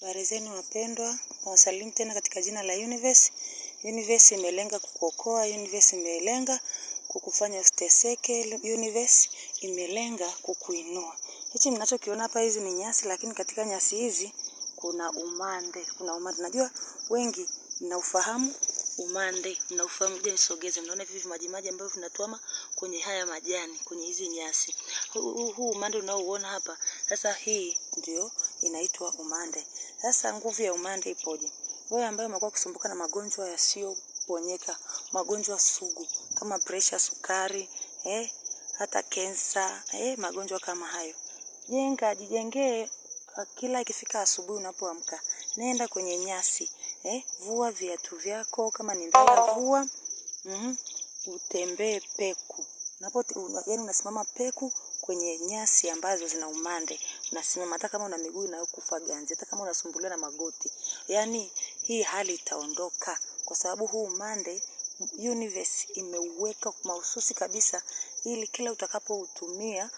Habari zenu wapendwa, nawasalimu tena katika jina la Universe. Universe imelenga kukuokoa, Universe imelenga kukufanya usiteseke, Universe imelenga kukuinua. Hichi mnachokiona hapa, hizi ni nyasi, lakini katika nyasi hizi kuna umande. Najua wengi mnaufahamu umande, mnaufahamu. Je, nisogeze, mnaona hivi maji ambavyo vinatuama kwenye haya majani, kwenye hizi nyasi. Huu umande unaouona hapa, sasa hii ndio inaitwa umande. Sasa nguvu ya umande ipoje? Wewe ambaye umekuwa kusumbuka na magonjwa yasiyoponyeka, magonjwa sugu kama pressure, sukari, hata kansa, magonjwa kama hayo. Jijengee kila ikifika asubuhi unapoamka, nenda kwenye nyasi, vua viatu vyako, kama ni ndala vua, utembee peku. Yaani unasimama peku kwenye nyasi ambazo zina umande. Unasimama hata kama una miguu inayokufa ganzi, hata kama unasumbuliwa na magoti. Yaani hii hali itaondoka kwa sababu huu umande Universe imeuweka mahususi kabisa ili kila utakapoutumia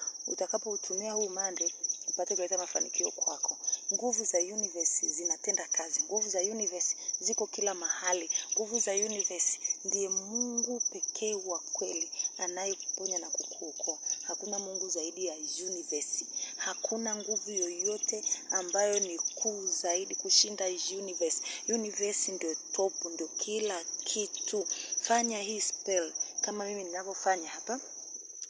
huu umande upate kuleta mafanikio kwako. Nguvu za Universe zinatenda kazi. Nguvu za Universe ziko kila mahali. Nguvu za Universe ndiye Mungu pekee wa kweli anayekuponya na kukuokoa. Hakuna Mungu zaidi ya Universe. Hakuna nguvu yoyote ambayo ni kuu zaidi kushinda Universe. Universe ndio top, ndio kila kitu. Fanya hii spell kama mimi ninavyofanya hapa.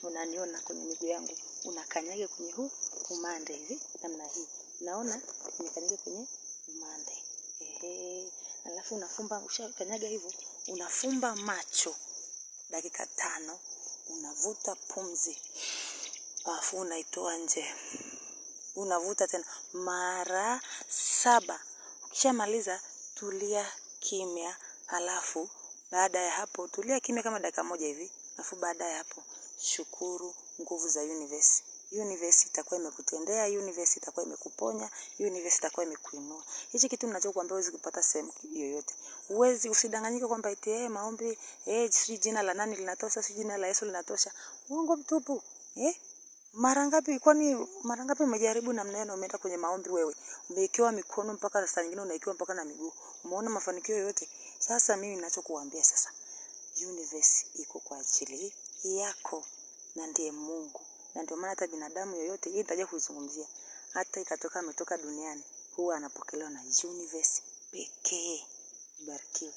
Unaniona kwenye miguu yangu, unakanyage kwenye huu umande hivi namna hii. Naona nimekanyage kwenye umande. Alafu unafumba, ushakanyaga hivyo, unafumba macho dakika 5, unavuta pumzi. Alafu unaitoa nje. Unavuta tena mara 7. Ukishamaliza tulia kimya, alafu baada ya hapo tulia kimya kama dakika 1 hivi. Alafu baada ya hapo shukuru nguvu za Universe. Universe itakuwa imekutendea, Universe itakuwa imekuponya, Universe itakuwa imekuinua. Hichi kitu ninachokuambia huwezi kupata sehemu yoyote. Usidanganyike kwamba eti maombi, si jina la nani linatosha, si jina la Yesu linatosha. Uongo mtupu. Mara ngapi umejaribu na mneno umeenda kwenye maombi wewe? Umewekewa mikono mpaka saa nyingine unawekewa mpaka na miguu. Umeona mafanikio yote? Sasa mimi ninachokuambia sasa, Universe iko kwa ajili yako na ndiye Mungu. Na ndio maana hata binadamu yoyote yeye nitaje kuzungumzia, hata ametoka duniani, huwa anapokelewa na Universe pekee. Barikiwe.